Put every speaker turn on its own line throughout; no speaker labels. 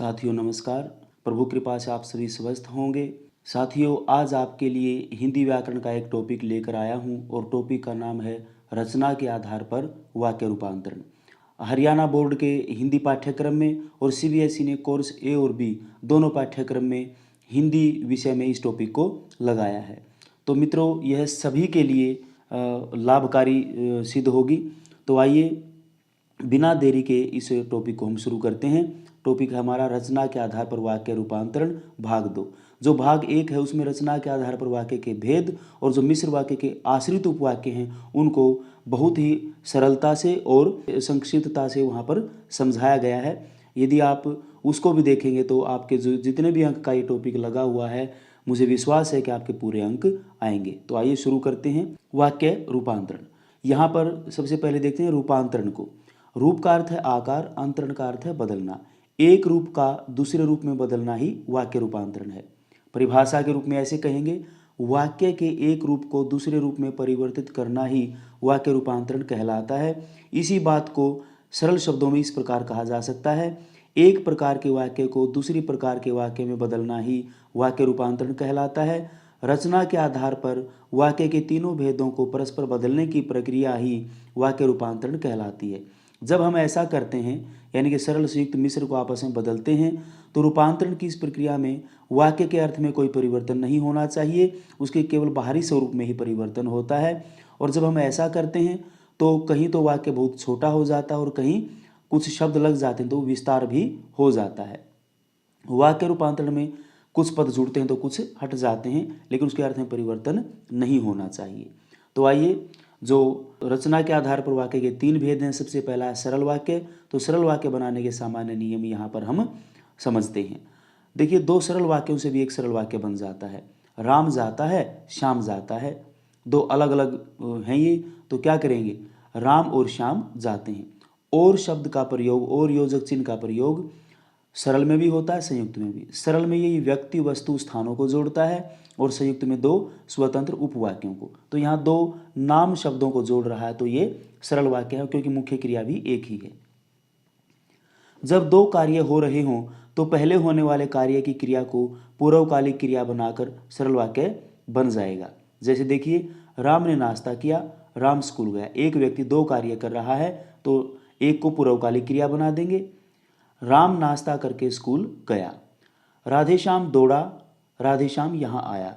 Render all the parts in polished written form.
साथियों नमस्कार। प्रभु कृपा से आप सभी स्वस्थ होंगे। साथियों आज आपके लिए हिंदी व्याकरण का एक टॉपिक लेकर आया हूं और टॉपिक का नाम है रचना के आधार पर वाक्य रूपांतरण। हरियाणा बोर्ड के हिंदी पाठ्यक्रम में और सीबीएसई ने कोर्स ए और बी दोनों पाठ्यक्रम में हिंदी विषय में इस टॉपिक को लगाया है। तो मित्रों यह सभी के लिए लाभकारी सिद्ध होगी। तो आइए बिना देरी के इस टॉपिक को हम शुरू करते हैं। टॉपिक है हमारा रचना के आधार पर वाक्य रूपांतरण भाग 2। जो भाग 1 है उसमें रचना के आधार पर वाक्य के भेद और जो मिश्र वाक्य के आश्रित उपवाक्य हैं उनको बहुत ही सरलता से और संक्षिप्तता से वहाँ पर समझाया गया है। यदि आप उसको भी देखेंगे तो आपके जो जितने भी अंक का ये टॉपिक लगा हुआ है मुझे विश्वास है कि आपके पूरे अंक आएंगे। तो आइए शुरू करते हैं वाक्य रूपांतरण। यहाँ पर सबसे पहले देखते हैं रूपांतरण को। रूप का अर्थ है आकार, अंतरण का अर्थ है बदलना। एक रूप का दूसरे रूप में बदलना ही वाक्य रूपांतरण है। परिभाषा के रूप में ऐसे कहेंगे, वाक्य के एक रूप को दूसरे रूप में परिवर्तित करना ही वाक्य रूपांतरण कहलाता है। इसी बात को सरल शब्दों में इस प्रकार कहा जा सकता है, एक प्रकार के वाक्य को दूसरी प्रकार के वाक्य में बदलना ही वाक्य रूपांतरण कहलाता है। रचना के आधार पर वाक्य के तीनों भेदों को परस्पर बदलने की प्रक्रिया ही वाक्य रूपांतरण कहलाती है। जब हम ऐसा करते हैं यानी कि सरल संयुक्त मिश्र को आपस में बदलते हैं तो रूपांतरण की इस प्रक्रिया में वाक्य के अर्थ में कोई परिवर्तन नहीं होना चाहिए, उसके केवल बाहरी स्वरूप में ही परिवर्तन होता है। और जब हम ऐसा करते हैं तो कहीं तो वाक्य बहुत छोटा हो जाता है और कहीं कुछ शब्द लग जाते हैं तो विस्तार भी हो जाता है। वाक्य रूपांतरण में कुछ पद जुड़ते हैं तो कुछ हट जाते हैं, लेकिन उसके अर्थ में परिवर्तन नहीं होना चाहिए। तो आइए जो रचना के आधार पर वाक्य के 3 भेद हैं। सबसे पहला है सरल वाक्य। तो सरल वाक्य बनाने के सामान्य नियम यहाँ पर हम समझते हैं। देखिए 2 सरल वाक्यों से भी एक सरल वाक्य बन जाता है। राम जाता है, श्याम जाता है। 2 अलग अलग हैं ये, तो क्या करेंगे, राम और श्याम जाते हैं। और शब्द का प्रयोग और योजक चिन्ह का प्रयोग सरल में भी होता है, संयुक्त में भी। सरल में ये व्यक्ति वस्तु स्थानों को जोड़ता है और संयुक्त में 2 स्वतंत्र उपवाक्यों को। तो यहाँ 2 नाम शब्दों को जोड़ रहा है तो ये सरल वाक्य है, क्योंकि मुख्य क्रिया भी एक ही है। जब 2 कार्य हो रहे हों तो पहले होने वाले कार्य की क्रिया को पूर्वकालिक क्रिया बनाकर सरल वाक्य बन जाएगा। जैसे देखिए, राम ने नाश्ता किया, राम स्कूल गया। एक व्यक्ति 2 कार्य कर रहा है तो एक को पूर्वकालिक क्रिया बना देंगे। राम नाश्ता करके स्कूल गया। राधेश्याम दौड़ा, राधेश्याम यहाँ आया।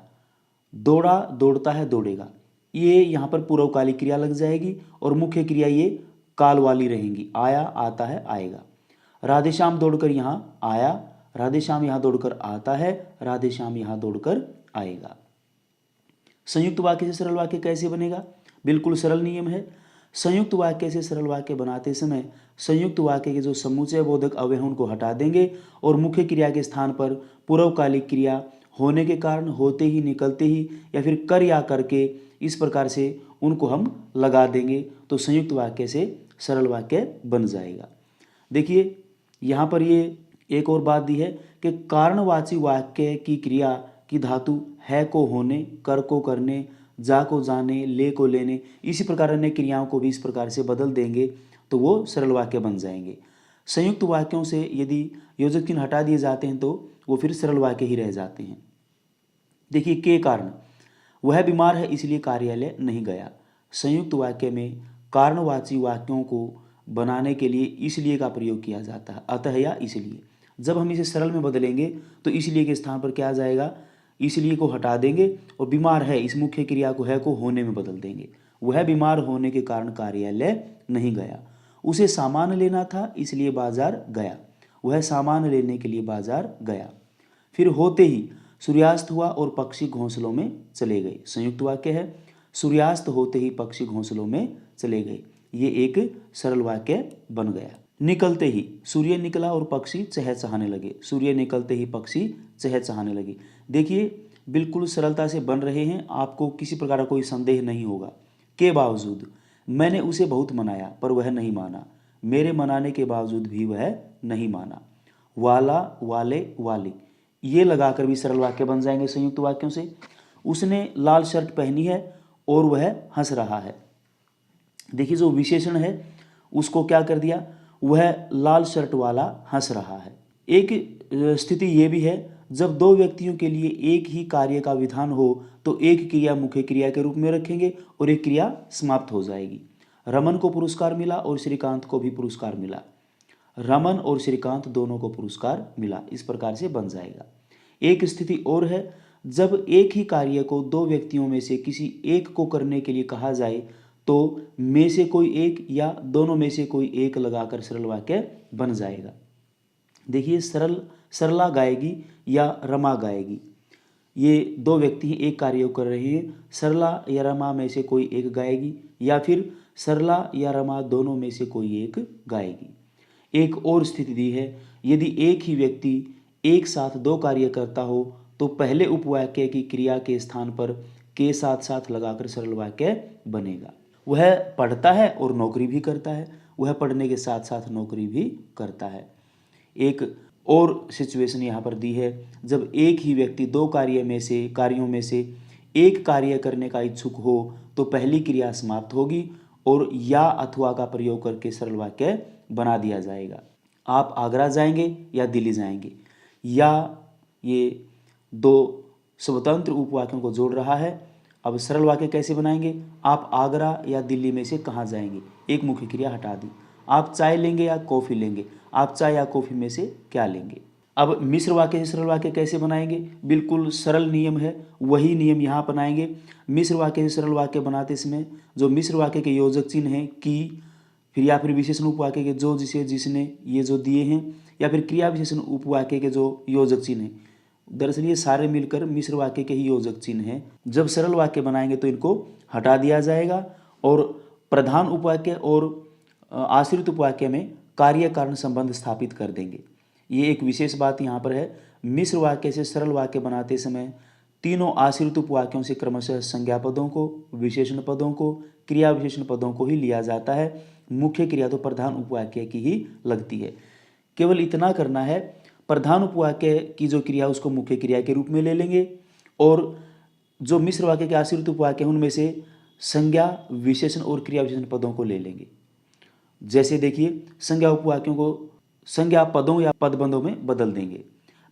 दौड़ा दौड़ता है दौड़ेगा, ये यहाँ पर पूर्वकालिक क्रिया लग जाएगी और मुख्य क्रिया ये काल वाली रहेंगी, आया आता है आएगा। राधेश्याम दौड़कर यहाँ आया, राधेश्याम यहाँ दौड़कर आता है, राधेश्याम यहाँ दौड़कर आएगा। संयुक्त वाक्य से सरल वाक्य कैसे बनेगा? बिल्कुल सरल नियम है। संयुक्त वाक्य से सरल वाक्य बनाते समय संयुक्त वाक्य के जो समुच्चय बोधक अवयव हैं उनको हटा देंगे और मुख्य क्रिया के स्थान पर पूर्वकालिक क्रिया होने के कारण, होते ही, निकलते ही या फिर कर या करके, इस प्रकार से उनको हम लगा देंगे तो संयुक्त वाक्य से सरल वाक्य बन जाएगा। देखिए यहाँ पर ये एक और बात दी है कि कारणवाची वाक्य की क्रिया की धातु है को होने, कर को करने, जा को जाने, ले को लेने, इसी प्रकार अन्य क्रियाओं को भी इस प्रकार से बदल देंगे तो वो सरल वाक्य बन जाएंगे। संयुक्त वाक्यों से यदि योजक चिन्ह हटा दिए जाते हैं तो वो फिर सरल वाक्य ही रह जाते हैं। देखिए, के कारण, वह बीमार है इसलिए कार्यालय नहीं गया। संयुक्त वाक्य में कारणवाची वाक्यों को बनाने के लिए इसलिए का प्रयोग किया जाता है, अतः या इसलिए। जब हम इसे सरल में बदलेंगे तो इसलिए के स्थान पर क्या आ जाएगा, इसलिए को हटा देंगे और बीमार है इस मुख्य क्रिया को है को होने में बदल देंगे। वह बीमार होने के कारण कार्यालय नहीं गया। उसे सामान लेना था इसलिए बाजार गया। वह सामान लेने के लिए बाजार गया। फिर होते ही सूर्यास्त हुआ और पक्षी घोंसलों में चले गए। संयुक्त वाक्य है, सूर्यास्त होते ही पक्षी घोंसलों में चले गए। ये एक सरल वाक्य बन गया। निकलते ही, सूर्य निकला और पक्षी चहचहाने लगे। सूर्य निकलते ही पक्षी चहचहाने लगे। देखिए बिल्कुल सरलता से बन रहे हैं, आपको किसी प्रकार का कोई संदेह नहीं होगा। के बावजूद, मैंने उसे बहुत मनाया पर वह नहीं माना। मेरे मनाने के बावजूद भी वह नहीं माना। वाला, वाले, वाली, ये लगाकर भी सरल वाक्य बन जाएंगे संयुक्त वाक्यों से। उसने लाल शर्ट पहनी है और वह हंस रहा है। देखिए जो विशेषण है उसको क्या कर दिया, वह लाल शर्ट वाला हंस रहा है। एक स्थिति ये भी है, जब दो व्यक्तियों के लिए एक ही कार्य का विधान हो तो एक क्रिया मुख्य क्रिया के रूप में रखेंगे और एक क्रिया समाप्त हो जाएगी। रमन को पुरस्कार मिला और श्रीकांत को भी पुरस्कार मिला। रमन और श्रीकांत दोनों को पुरस्कार मिला, इस प्रकार से बन जाएगा। एक स्थिति और है, जब एक ही कार्य को दो व्यक्तियों में से किसी एक को करने के लिए कहा जाए तो में से कोई एक या दोनों में से कोई एक लगाकर सरल वाक्य बन जाएगा। देखिए, सरला गाएगी या रमा गाएगी, ये दो व्यक्ति एक कार्य कर रहे हैं। सरला या रमा में से कोई एक गाएगी या फिर सरला या रमा दोनों में से कोई एक गाएगी। एक और स्थिति दी है, यदि एक ही व्यक्ति एक साथ दो कार्य करता हो तो पहले उपवाक्य की क्रिया के स्थान पर के साथ साथ लगाकर सरल वाक्य बनेगा। वह पढ़ता है और नौकरी भी करता है, वह पढ़ने के साथ साथ नौकरी भी करता है। एक और सिचुएशन यहाँ पर दी है, जब एक ही व्यक्ति दो कार्यों में से एक कार्य करने का इच्छुक हो तो पहली क्रिया समाप्त होगी और या अथवा का प्रयोग करके सरल वाक्य बना दिया जाएगा। आप आगरा जाएंगे या दिल्ली जाएंगे, या ये दो स्वतंत्र उपवाक्यों को जोड़ रहा है। अब सरल वाक्य कैसे बनाएंगे, आप आगरा या दिल्ली में से कहाँ जाएंगे, एक मुख्य क्रिया हटा दी। आप चाय लेंगे या कॉफ़ी लेंगे, आप चाय या कॉफ़ी में से क्या लेंगे। अब मिश्र वाक्य से सरल वाक्य कैसे बनाएंगे, बिल्कुल सरल नियम है, वही नियम यहाँ अपनाएंगे। मिश्र वाक्य से सरल वाक्य बनाते समय जो मिश्र वाक्य के योजक चिन्ह हैं की, फिर या फिर विशेषण उपवाक्य के जो, जिसे, जिसने, ये जो दिए हैं, या फिर क्रिया विशेषण उपवाक्य के जो योजक चिन्ह हैं, दरअसल ये सारे मिलकर मिश्र वाक्य के ही योजक चिन्ह हैं। जब सरल वाक्य बनाएंगे तो इनको हटा दिया जाएगा और प्रधान उपवाक्य और आश्रित उपवाक्य में कार्य कारण संबंध स्थापित कर देंगे। ये एक विशेष बात यहाँ पर है, मिश्र वाक्य से सरल वाक्य बनाते समय तीनों आश्रित उपवाक्यों से क्रमशः संज्ञा पदों को, विशेषण पदों को, क्रिया विशेषण पदों को ही लिया जाता है। मुख्य क्रिया तो प्रधान उपवाक्य की ही लगती है। केवल इतना करना है, प्रधान उपवाक्य की जो क्रिया उसको मुख्य क्रिया के रूप में ले लेंगे और जो मिश्र वाक्य के आश्रित उपवाक्य हैं उनमें से संज्ञा, विशेषण और क्रिया विशेषण पदों को ले लेंगे। जैसे देखिए, संज्ञा उपवाक्यों को संज्ञा पदों या पदबंधों में बदल देंगे।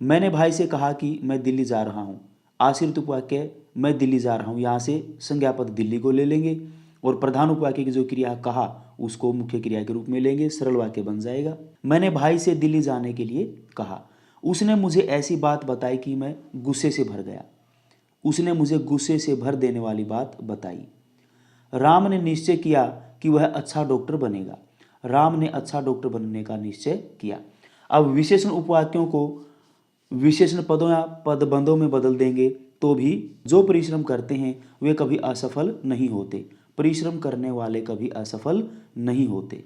मैंने भाई से कहा कि मैं दिल्ली जा रहा हूँ, आश्रित उपवाक्य मैं दिल्ली जा रहा हूँ, यहाँ से संज्ञा पद दिल्ली को ले लेंगे और प्रधान उपवाक्य की जो क्रिया कहा उसको मुख्य क्रिया के रूप में लेंगे, सरल वाक्य बन जाएगा। मैंने भाई से दिल्ली जाने के लिए कहा, उसने मुझे ऐसी बात बताई कि मैं गुस्से से भर गया, उसने मुझे गुस्से से भर देने वाली बात बताई। राम ने निश्चय किया कि वह अच्छा डॉक्टर बनेगा, राम ने अच्छा डॉक्टर बनने का निश्चय किया। अब विशेषण उपवाक्यों को विशेषण पदों या पदबंधों में बदल देंगे तो भी जो परिश्रम करते हैं वे कभी असफल नहीं होते, परिश्रम करने वाले कभी असफल नहीं होते।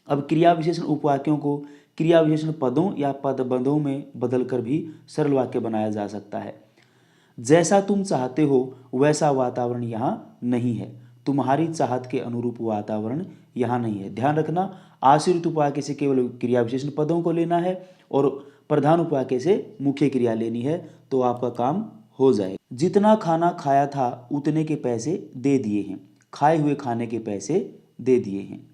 अब क्रिया विशेषण उपवाक्यों को क्रिया विशेषण पदों या पदबंधों में बदलकर भी सरल वाक्य बनाया जा सकता है। जैसा तुम चाहते हो वैसा वातावरण यहाँ नहीं है, तुम्हारी चाहत के अनुरूप वातावरण यहाँ नहीं है। ध्यान रखना, आश्रित उपवाक्य से केवल क्रिया विशेषण पदों को लेना है और प्रधान उपवाक्य से मुख्य क्रिया लेनी है तो आपका काम हो जाएगा। जितना खाना खाया था उतने के पैसे दे दिए हैं, खाए हुए खाने के पैसे दे दिए हैं।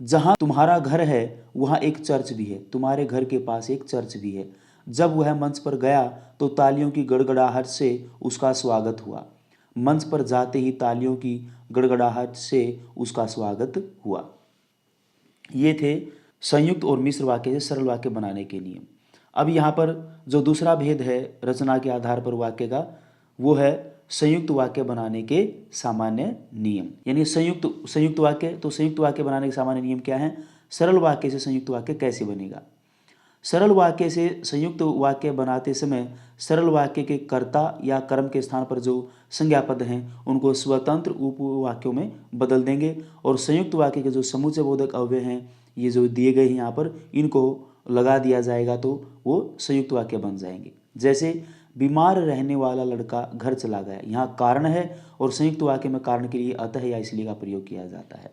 जहाँ तुम्हारा घर है वहाँ एक चर्च भी है, तुम्हारे घर के पास एक चर्च भी है। जब वह मंच पर गया तो तालियों की गड़गड़ाहट से उसका स्वागत हुआ, मंच पर जाते ही तालियों की गड़गड़ाहट से उसका स्वागत हुआ। ये थे संयुक्त और मिश्र वाक्य से सरल वाक्य बनाने के नियम। अब यहाँ पर जो दूसरा भेद है रचना के आधार पर वाक्य का, वो है संयुक्त वाक्य बनाने के सामान्य नियम। यानी संयुक्त वाक्य, तो संयुक्त वाक्य बनाने के सामान्य नियम क्या हैं, सरल वाक्य से संयुक्त वाक्य कैसे बनेगा। सरल वाक्य से संयुक्त वाक्य बनाते समय सरल वाक्य के कर्ता या कर्म के स्थान पर जो संज्ञा पद हैं उनको स्वतंत्र उपवाक्यों में बदल देंगे और संयुक्त वाक्य के जो समुच्चय बोधक अव्यय हैं, ये जो दिए गए हैं यहाँ पर, इनको लगा दिया जाएगा तो वो संयुक्त वाक्य बन जाएंगे। जैसे बीमार रहने वाला लड़का घर चला गया, यहाँ कारण है और संयुक्त वाक्य में कारण के लिए अतः या इसलिए का प्रयोग किया जाता है।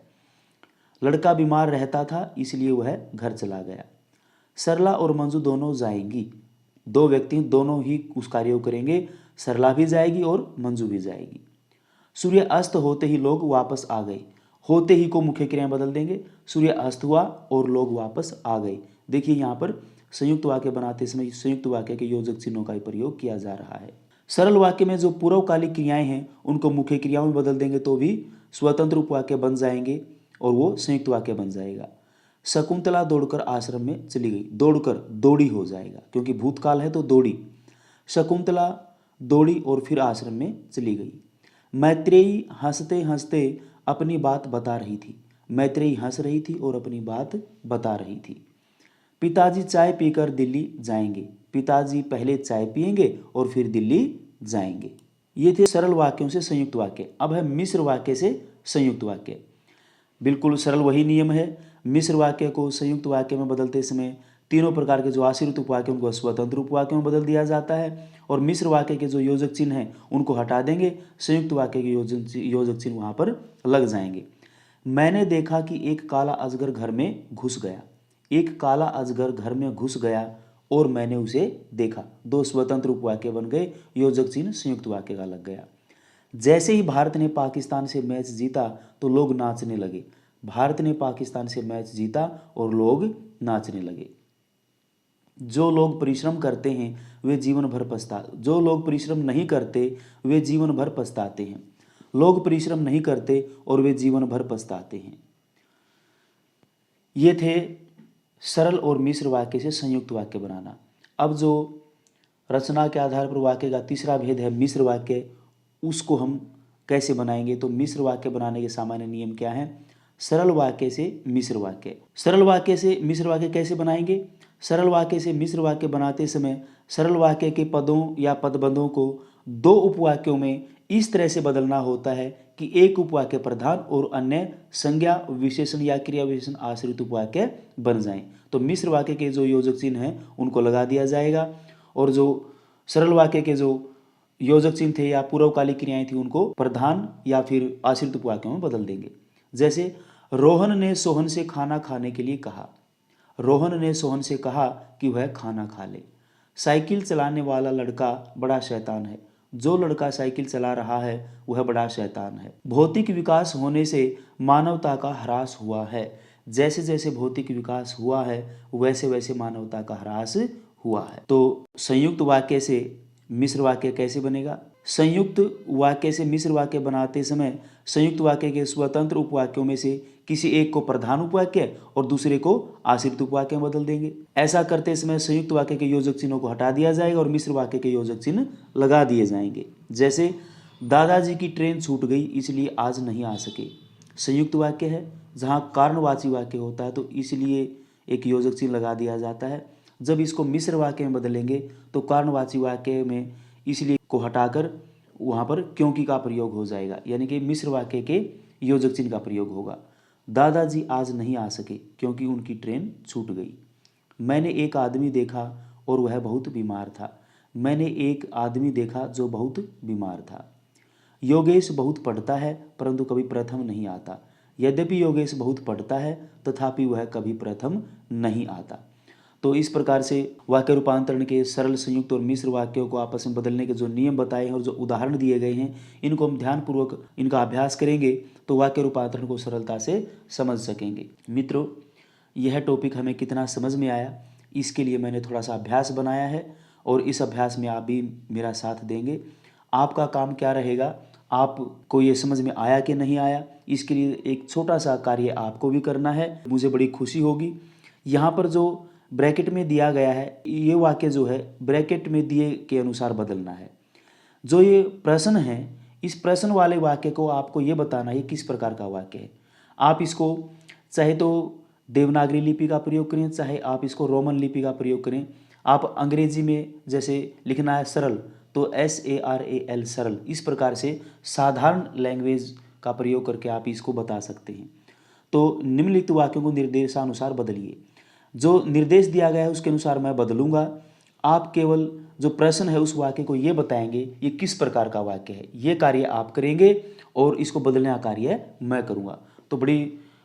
लड़का बीमार रहता था इसलिए वह घर चला गया। सरला और मंजू दोनों जाएंगी, दो व्यक्ति दोनों ही उस कार्य को करेंगे, सरला भी जाएगी और मंजू भी जाएगी। सूर्य अस्त होते ही लोग वापस आ गए, होते ही को मुख्य क्रिया बदल देंगे, सूर्य अस्त हुआ और लोग वापस आ गए। देखिए यहाँ पर संयुक्त वाक्य बनाते समय संयुक्त वाक्य के योजक चिन्हों का ही प्रयोग किया जा रहा है। सरल वाक्य में जो पूर्वकालिक क्रियाएं हैं उनको मुख्य क्रियाओं में बदल देंगे तो भी स्वतंत्र उपवाक्य बन जाएंगे और वो संयुक्त वाक्य बन जाएगा। शकुंतला दौड़कर आश्रम में चली गई, दौड़कर दौड़ी हो जाएगा क्योंकि भूतकाल है तो दौड़ी। शकुंतला दौड़ी और फिर आश्रम में चली गई। मैत्रेयी हंसते हंसते अपनी बात बता रही थी, मैत्रेयी हंस रही थी और अपनी बात बता रही थी। पिताजी चाय पीकर दिल्ली जाएंगे, पिताजी पहले चाय पिएंगे और फिर दिल्ली जाएंगे। ये थे सरल वाक्यों से संयुक्त वाक्य। अब है मिश्र वाक्य से संयुक्त वाक्य। बिल्कुल सरल वही नियम है। मिश्र वाक्य को संयुक्त वाक्य में बदलते समय तीनों प्रकार के जो आश्रित उपवाक्य उनको स्वतंत्र उपवाक्यों में बदल दिया जाता है और मिश्र वाक्य के जो योजक चिन्ह हैं उनको हटा देंगे, संयुक्त वाक्य के योजक चिन्ह वहाँ पर लग जाएंगे। मैंने देखा कि एक काला अजगर घर में घुस गया, एक काला अजगर घर में घुस गया और मैंने उसे देखा। दो स्वतंत्र उपवाक्य बन गए, योजक चिन्ह संयुक्त वाक्य का लग गया। जैसे ही भारत ने पाकिस्तान से मैच जीता तो लोग नाचने लगे, भारत ने पाकिस्तान से मैच जीता और लोग नाचने लगे। जो लोग परिश्रम करते हैं वे जीवन भर जो लोग परिश्रम नहीं करते वे जीवन भर पछताते हैं, लोग परिश्रम नहीं करते और वे जीवन भर पछताते हैं। ये थे सरल और मिश्र वाक्य से संयुक्त वाक्य बनाना। अब जो रचना के आधार पर वाक्य का तीसरा भेद है मिश्र वाक्य, उसको हम कैसे बनाएंगे। तो मिश्र वाक्य बनाने के सामान्य नियम क्या है। सरल वाक्य से मिश्र वाक्य, सरल वाक्य से मिश्र वाक्य कैसे बनाएंगे। सरल वाक्य से मिश्र वाक्य बनाते समय सरल वाक्य के पदों या पदबंधों को दो उपवाक्यों में इस तरह से बदलना होता है कि एक उपवाक्य प्रधान और अन्य संज्ञा विशेषण या क्रिया विशेषण आश्रित उपवाक्य बन जाएं। तो मिश्र वाक्य के जो योजक चिन्ह हैं उनको लगा दिया जाएगा और जो सरल वाक्य के जो योजक चिन्ह थे या पूर्वकालिक क्रियाएं थी उनको प्रधान या फिर आश्रित उपवाक्यों में बदल देंगे। जैसे रोहन ने सोहन से खाना खाने के लिए कहा, रोहन ने सोहन से कहा कि वह खाना खा ले। साइकिल चलाने वाला लड़का बड़ा शैतान है, जो लड़का साइकिल चला रहा है वह बड़ा शैतान है। भौतिक विकास होने से मानवता का ह्रास हुआ है, जैसे जैसे भौतिक विकास हुआ है वैसे वैसे मानवता का ह्रास हुआ है। तो संयुक्त वाक्य से मिश्र वाक्य कैसे बनेगा। संयुक्त वाक्य से मिश्र वाक्य बनाते समय संयुक्त वाक्य के स्वतंत्र उपवाक्यों में से किसी एक को प्रधान उपवाक्य और दूसरे को आश्रित उपवाक्य में बदल देंगे। ऐसा करते समय संयुक्त वाक्य के योजक चिन्हों को हटा दिया जाएगा और मिश्र वाक्य के योजक चिन्ह लगा दिए जाएंगे। जैसे दादाजी की ट्रेन छूट गई इसलिए आज नहीं आ सके, संयुक्त वाक्य है। जहाँ कारणवाची वाक्य होता है तो इसलिए एक योजक चिन्ह लगा दिया जाता है। जब इसको मिश्र वाक्य में बदलेंगे तो कारणवाची वाक्य में इसलिए को हटाकर वहाँ पर क्योंकि का प्रयोग हो जाएगा, यानी कि मिश्र वाक्य के योजक चिन्ह का प्रयोग होगा। दादाजी आज नहीं आ सके क्योंकि उनकी ट्रेन छूट गई। मैंने एक आदमी देखा और वह बहुत बीमार था, मैंने एक आदमी देखा जो बहुत बीमार था। योगेश बहुत पढ़ता है परंतु कभी प्रथम नहीं आता, यद्यपि योगेश बहुत पढ़ता है तथापि वह कभी प्रथम नहीं आता। तो इस प्रकार से वाक्य रूपांतरण के सरल, संयुक्त और मिश्र वाक्यों को आपस में बदलने के जो नियम बताए हैं और जो उदाहरण दिए गए हैं इनको हम ध्यानपूर्वक इनका अभ्यास करेंगे तो वाक्य रूपांतरण को सरलता से समझ सकेंगे। मित्रों, यह टॉपिक हमें कितना समझ में आया इसके लिए मैंने थोड़ा सा अभ्यास बनाया है और इस अभ्यास में आप भी मेरा साथ देंगे। आपका काम क्या रहेगा, आपको ये समझ में आया कि नहीं आया, इसके लिए एक छोटा सा कार्य आपको भी करना है, मुझे बड़ी खुशी होगी। यहाँ पर जो ब्रैकेट में दिया गया है ये वाक्य जो है ब्रैकेट में दिए के अनुसार बदलना है। जो ये प्रश्न है इस प्रश्न वाले वाक्य को आपको ये बताना है किस प्रकार का वाक्य है। आप इसको चाहे तो देवनागरी लिपि का प्रयोग करें, चाहे आप इसको रोमन लिपि का प्रयोग करें। आप अंग्रेजी में जैसे लिखना है सरल तो SARAL सरल, इस प्रकार से साधारण लैंग्वेज का प्रयोग करके आप इसको बता सकते हैं। तो निम्नलिखित वाक्यों को निर्देशानुसार बदलिए। जो निर्देश दिया गया है उसके अनुसार मैं बदलूंगा। आप केवल जो प्रश्न है उस वाक्य को ये बताएंगे ये किस प्रकार का वाक्य है, ये कार्य आप करेंगे और इसको बदलने का कार्य मैं करूँगा। तो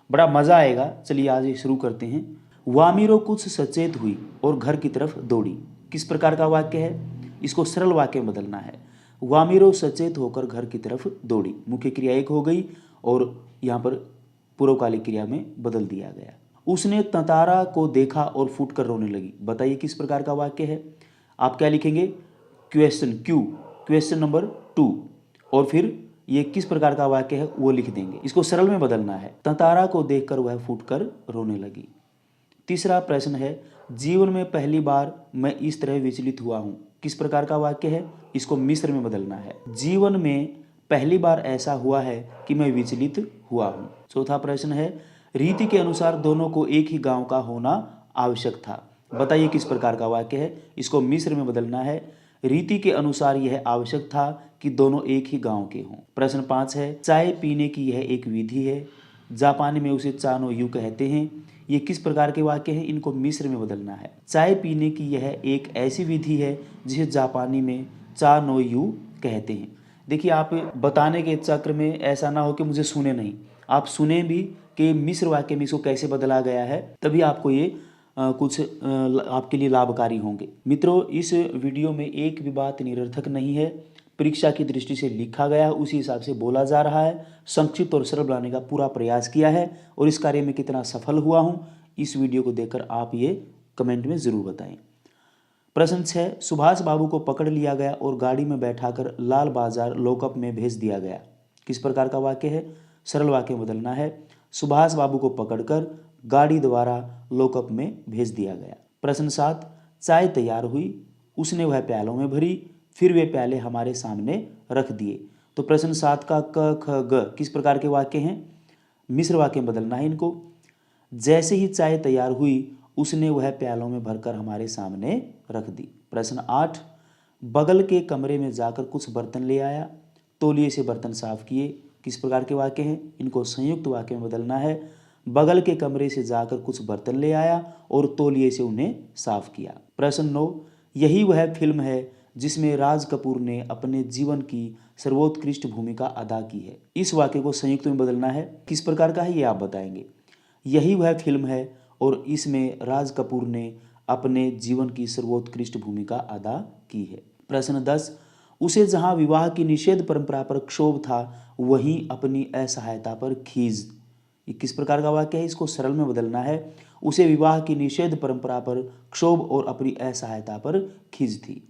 बड़ा मज़ा आएगा। चलिए आज ये शुरू करते हैं। वामिरो कुछ सचेत हुई और घर की तरफ दौड़ी, किस प्रकार का वाक्य है, इसको सरल वाक्य में बदलना है। वामिरो सचेत होकर घर की तरफ दौड़ी, मुख्य क्रिया एक हो गई और यहाँ पर पूर्वकालिक क्रिया में बदल दिया गया। उसने ततारा को देखा और फूट कर रोने लगी। बताइए किस प्रकार का वाक्य है। आप क्या लिखेंगे, क्वेश्चन नंबर 2, और फिर ये किस प्रकार का वाक्य है वो लिख देंगे। इसको सरल में बदलना है, ततारा को देखकर वह फूट कर रोने लगी। तीसरा प्रश्न है, जीवन में पहली बार मैं इस तरह विचलित हुआ हूं। किस प्रकार का वाक्य है, इसको मिश्र में बदलना है। जीवन में पहली बार ऐसा हुआ है कि मैं विचलित हुआ हूं। चौथा प्रश्न है, रीति के अनुसार दोनों को एक ही गांव का होना आवश्यक था। बताइए किस प्रकार का वाक्य है, इसको मिश्र में बदलना है। रीति के अनुसार यह आवश्यक था कि दोनों एक ही गांव के हों। प्रश्न 5 है, चाय पीने की यह एक विधि है, जापानी में उसे चा नो यू कहते हैं। ये किस प्रकार के वाक्य हैं, इनको मिश्र में बदलना है। चाय पीने की यह एक ऐसी विधि है जिसे जापानी में चा नो यू कहते हैं। देखिए, आप बताने के चक्र में ऐसा ना हो कि मुझे सुने नहीं, आप सुने भी कि मिश्र वाक्य में इसको कैसे बदला गया है, तभी आपको ये कुछ आपके लिए लाभकारी होंगे। मित्रों, इस वीडियो में एक भी बात निरर्थक नहीं है, परीक्षा की दृष्टि से लिखा गया उसी हिसाब से बोला जा रहा है। संक्षिप्त और सरल बनाने का पूरा प्रयास किया है और इस कार्य में कितना सफल हुआ हूँ, इस वीडियो को देखकर आप ये कमेंट में ज़रूर बताएं। प्रश्न 6, सुभाष बाबू को पकड़ लिया गया और गाड़ी में बैठाकर लाल बाजार लॉकअप में भेज दिया गया। किस प्रकार का वाक्य है, सरल वाक्य में बदलना है। सुभाष बाबू को पकड़कर गाड़ी द्वारा लॉकअप में भेज दिया गया। प्रश्न 7, चाय तैयार हुई, उसने वह प्यालों में भरी, फिर वे प्याले हमारे सामने रख दिए। तो प्रश्न 7 का क ख ग किस प्रकार के वाक्य हैं, मिश्र वाक्य में बदलना है इनको। जैसे ही चाय तैयार हुई उसने वह प्यालों में भरकर हमारे सामने रख दी। प्रश्न 8, बगल के कमरे में जाकर कुछ बर्तन ले आया, तौलिए से बर्तन साफ किए। किस प्रकार के वाक्य हैं, इनको संयुक्त वाक्य में बदलना है। बगल के कमरे से जाकर कुछ बर्तन ले आया और तौलिए से उन्हें साफ किया। प्रश्न 9, यही वह फिल्म है जिसमें राज कपूर ने अपने जीवन की सर्वोत्कृष्ट भूमिका अदा की है। इस वाक्य को संयुक्त में बदलना है। किस प्रकार का है ये आप बताएंगे। यही वह फिल्म है और इसमें राज कपूर ने अपने जीवन की सर्वोत्कृष्ट भूमिका अदा की है। प्रश्न 10, उसे जहां विवाह की निषेध परंपरा पर क्षोभ था वहीं अपनी असहायता पर खीज। ये किस प्रकार का वाक्य है, इसको सरल में बदलना है। उसे विवाह की निषेध परंपरा पर क्षोभ और अपनी असहायता पर खीज थी।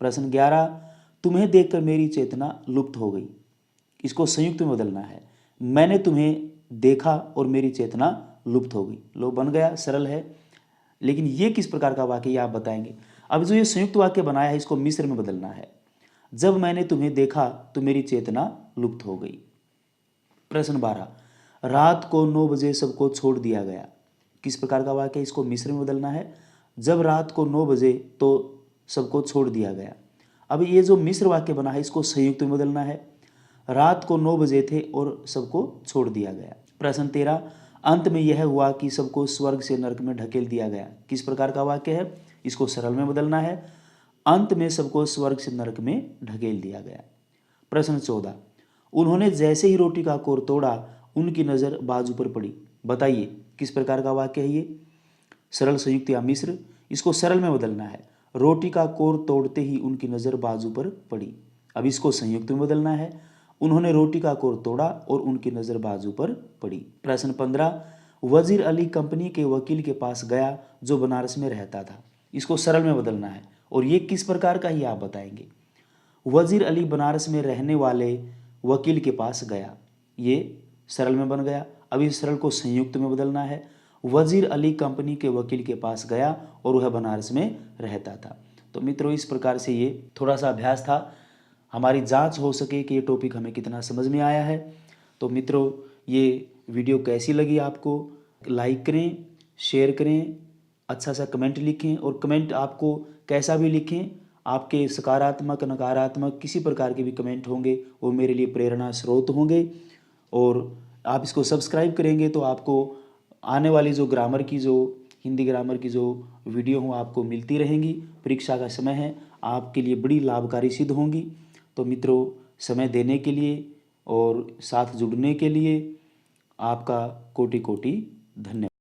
प्रश्न 11, तुम्हें देखकर मेरी चेतना लुप्त हो गई। इसको संयुक्त में बदलना है। मैंने तुम्हें देखा और मेरी चेतना लुप्त हो गई। लो बन गया, सरल है। लेकिन ये किस प्रकार का वाक्य, ये आप बताएंगे। अब जो ये संयुक्त वाक्य बनाया है इसको मिश्र में बदलना है। जब मैंने तुम्हें देखा तो मेरी चेतना लुप्त हो गई। प्रश्न 12, रात को 9 बजे सबको छोड़ दिया गया। किस प्रकार का वाक्य, इसको मिश्र में बदलना है। जब रात को 9 बजे तो सबको छोड़ दिया गया। अब ये जो मिश्र वाक्य बना है इसको संयुक्त में बदलना है। रात को 9 बजे थे और सबको छोड़ दिया गया। प्रश्न 13, अंत में यह हुआ कि सबको स्वर्ग से नरक में ढकेल दिया गया। किस प्रकार का वाक्य है, इसको सरल में बदलना है। अंत में सबको स्वर्ग से नरक में ढकेल दिया गया। प्रश्न 14, उन्होंने जैसे ही रोटी का कोर तोड़ा उनकी नज़र बाजू पर पड़ी। बताइए किस प्रकार का वाक्य है ये, सरल, संयुक्त या मिश्र। इसको सरल में बदलना है। रोटी का कोर तोड़ते ही उनकी नज़र बाजू पर पड़ी। अब इसको संयुक्त में बदलना है। उन्होंने रोटी का कोर तोड़ा और उनकी नज़र बाजू पर पड़ी। प्रश्न 15, वजीर अली कंपनी के वकील के पास गया जो बनारस में रहता था। इसको सरल में बदलना है और ये किस प्रकार का ही आप बताएंगे। वजीर अली बनारस में रहने वाले वकील के पास गया, ये सरल में बन गया। अब इस सरल को संयुक्त में बदलना है। वजीर अली कंपनी के वकील के पास गया और वह बनारस में रहता था। तो मित्रों, इस प्रकार से ये थोड़ा सा अभ्यास था, हमारी जांच हो सके कि ये टॉपिक हमें कितना समझ में आया है। तो मित्रों, ये वीडियो कैसी लगी आपको, लाइक करें, शेयर करें, अच्छा सा कमेंट लिखें और कमेंट आपको कैसा भी लिखें, आपके सकारात्मक नकारात्मक किसी प्रकार के भी कमेंट होंगे वो मेरे लिए प्रेरणा स्रोत होंगे। और आप इसको सब्सक्राइब करेंगे तो आपको आने वाली जो ग्रामर की, जो हिंदी ग्रामर की जो वीडियो हो आपको मिलती रहेंगी। परीक्षा का समय है, आपके लिए बड़ी लाभकारी सिद्ध होंगी। तो मित्रों, समय देने के लिए और साथ जुड़ने के लिए आपका कोटि कोटि धन्यवाद।